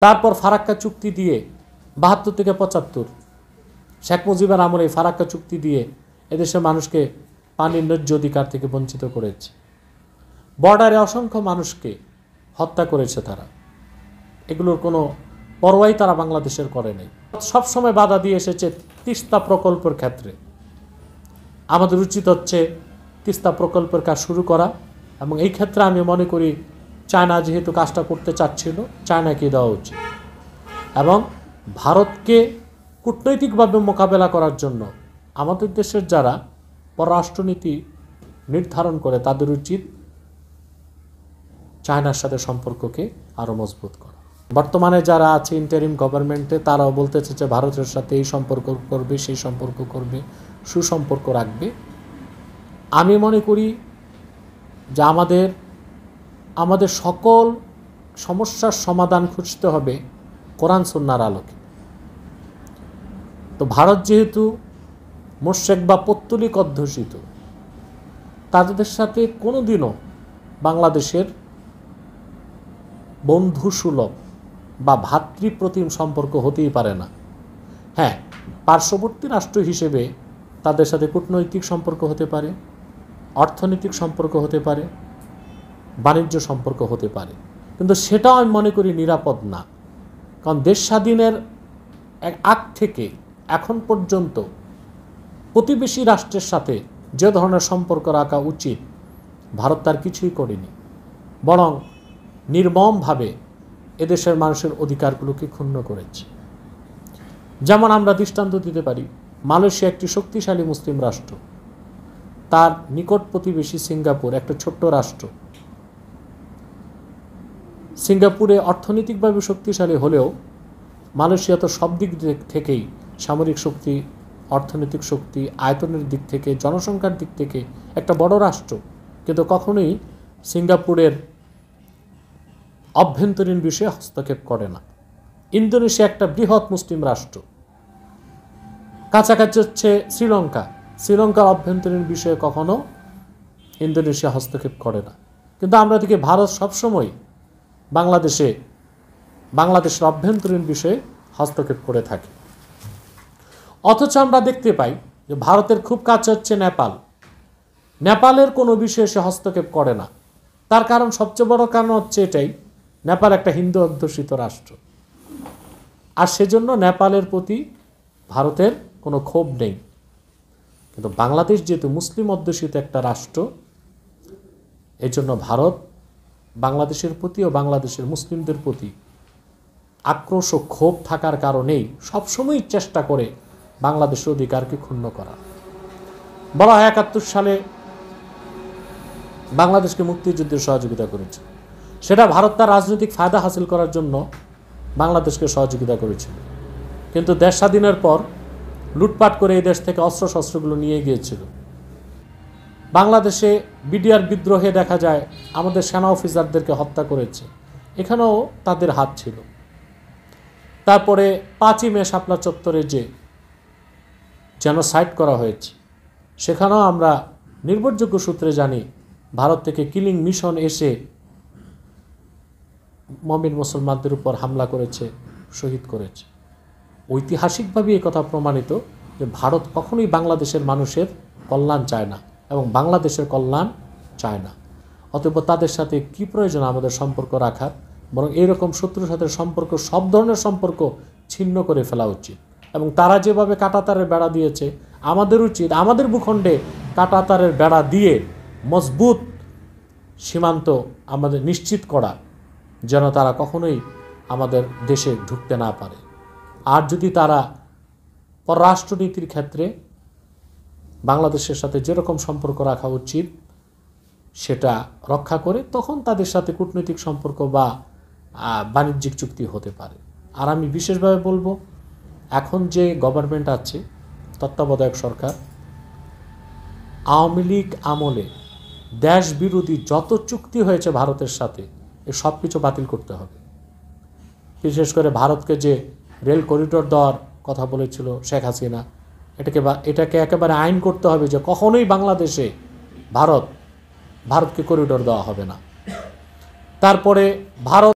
তারপর ফারাক্কা চুক্তি দিয়ে ৭২ থেকে ৭৫ শেখ মুজিবের আমলে ফারাক্কা চুক্তি দিয়ে এদেশের মানুষকে পানির ন্যায্য অধিকার থেকে বঞ্চিত করেছে। বর্ডারে অসংখ্য মানুষকে হত্যা করেছে তারা। এগুলোর কোনো পরোয়াই তারা বাংলাদেশের করে নাই। সবসময় বাধা দিয়ে এসেছে তিস্তা প্রকল্পের ক্ষেত্রে। আমাদের উচিত হচ্ছে তিস্তা প্রকল্পের কাজ শুরু করা, এবং এই ক্ষেত্রে আমি মনে করি চায়না যেহেতু কাজটা করতে চাচ্ছিল, চায়নাকে দেওয়া উচিত। এবং ভারতকে কূটনৈতিকভাবে মোকাবেলা করার জন্য আমাদের দেশের যারা পররাষ্ট্রনীতি নির্ধারণ করে তাদের উচিত চায়নার সাথে সম্পর্ককে আরও মজবুত করা। বর্তমানে যারা আছে ইন্টারিম গভর্নমেন্টে তারাও বলতেছে যে ভারতের সাথে এই সম্পর্ক করবে, সেই সম্পর্ক করবে, সুসম্পর্ক রাখবে। আমি মনে করি যে আমাদের সকল সমস্যার সমাধান খুঁজতে হবে কোরআন সুন্নাহর আলোকে। তো ভারত যেহেতু মোশেক বা পৌত্তলিক অধ্যুষিত, তাদের সাথে কোনোদিনও বাংলাদেশের বন্ধুসুলভ বা ভাতৃপ্রতিম সম্পর্ক হতেই পারে না। হ্যাঁ, পার্শ্ববর্তী রাষ্ট্র হিসেবে তাদের সাথে কূটনৈতিক সম্পর্ক হতে পারে, অর্থনৈতিক সম্পর্ক হতে পারে, বাণিজ্য সম্পর্ক হতে পারে, কিন্তু সেটাও আমি মনে করি নিরাপদ না। কারণ দেশ স্বাধীনের আগ থেকে এখন পর্যন্ত প্রতিবেশী রাষ্ট্রের সাথে যে ধরনের সম্পর্ক রাখা উচিত ভারত তার কিছুই করেনি, বরং নির্মমভাবে এদেশের মানুষের অধিকারগুলোকে ক্ষুণ্ণ করেছে। যেমন আমরা দৃষ্টান্ত দিতে পারি, মালয়েশিয়া একটি শক্তিশালী মুসলিম রাষ্ট্র, তার নিকট প্রতিবেশী সিঙ্গাপুর একটা ছোট্ট রাষ্ট্র। সিঙ্গাপুরে অর্থনৈতিকভাবে শক্তিশালী হলেও মালয়েশিয়া তো সব দিক থেকেই সামরিক শক্তি, অর্থনৈতিক শক্তি, আয়তনের দিক থেকে, জনসংখ্যার দিক থেকে একটা বড় রাষ্ট্র, কিন্তু কখনোই সিঙ্গাপুরের অভ্যন্তরীণ বিষয়ে হস্তক্ষেপ করে না। ইন্দোনেশিয়া একটা বৃহৎ মুসলিম রাষ্ট্র, কাছাকাছি হচ্ছে শ্রীলঙ্কার অভ্যন্তরীণ বিষয়ে কখনো ইন্দোনেশিয়া হস্তক্ষেপ করে না। কিন্তু আমরা দেখি ভারত সবসময় বাংলাদেশের অভ্যন্তরীণ বিষয়ে হস্তক্ষেপ করে থাকে। অথচ আমরা দেখতে পাই যে ভারতের খুব কাছে হচ্ছে নেপালের কোনো বিষয়ে সে হস্তক্ষেপ করে না। তার কারণ, সবচেয়ে বড় কারণ হচ্ছে এটাই, নেপাল একটা হিন্দু অধ্যুষিত রাষ্ট্র, আর সেজন্য নেপালের প্রতি ভারতের কোনো ক্ষোভ নেই। কিন্তু বাংলাদেশ যেহেতু মুসলিম অধ্যুষিত একটা রাষ্ট্র, এজন্য ভারত বাংলাদেশের প্রতি ও বাংলাদেশের মুসলিমদের প্রতি আক্রোশ ও ক্ষোভ থাকার কারণেই সবসময় চেষ্টা করে বাংলাদেশের অধিকারকে ক্ষুণ্ণ করা। বলা হয় ৭১ সালে বাংলাদেশকে মুক্তিযুদ্ধের সহযোগিতা করেছে, সেটা ভারত তার রাজনৈতিক ফায়দা হাসিল করার জন্য বাংলাদেশকে সহযোগিতা করেছিল। কিন্তু দেশ স্বাধীনের পর লুটপাট করে এই দেশ থেকে অস্ত্রশস্ত্রগুলো নিয়ে গিয়েছিল। বাংলাদেশে বিডিআর বিদ্রোহে দেখা যায় আমাদের সেনা অফিসারদেরকে হত্যা করেছে, এখানেও তাদের হাত ছিল। তারপরে ৫ই মে শাপলা চত্বরে যে জেনোসাইড করা হয়েছে, সেখানেও আমরা নির্ভরযোগ্য সূত্রে জানি ভারত থেকে কিলিং মিশন এসে মুমিন মুসলমানদের উপর হামলা করেছে, শহীদ করেছে। ঐতিহাসিকভাবে এই কথা প্রমাণিত যে ভারত কখনোই বাংলাদেশের মানুষের কল্যাণ চায় না এবং বাংলাদেশের কল্যাণ চায় না। অতএব তাদের সাথে কি প্রয়োজন আমাদের সম্পর্ক রাখার, বরং এইরকম শত্রুর সাথে সম্পর্ক, সব ধরনের সম্পর্ক ছিন্ন করে ফেলা উচিত। এবং তারা যেভাবে কাঁটাতারের বেড়া দিয়েছে, আমাদের উচিত আমাদের ভূখণ্ডে কাঁটাতারের বেড়া দিয়ে মজবুত সীমান্ত আমাদের নিশ্চিত করা, যেন তারা কখনোই আমাদের দেশে ঢুকতে না পারে। আর যদি তারা পররাষ্ট্রনীতির ক্ষেত্রে বাংলাদেশের সাথে যেরকম সম্পর্ক রাখা উচিত সেটা রক্ষা করে, তখন তাদের সাথে কূটনৈতিক সম্পর্ক বা বাণিজ্যিক চুক্তি হতে পারে। আর আমি বিশেষভাবে বলবো, এখন যে গভর্নমেন্ট আছে, তত্ত্বাবধায়ক সরকার, আওয়ামী লীগ আমলে দেশ বিরোধী যত চুক্তি হয়েছে ভারতের সাথে, এ সব কিছু বাতিল করতে হবে। বিশেষ করে ভারতকে যে রেল করিডোর দেওয়ার কথা বলেছিল শেখ হাসিনা, এটাকে একেবারে আইন করতে হবে যে কখনোই বাংলাদেশে ভারতকে করিডোর দেওয়া হবে না। তারপরে ভারত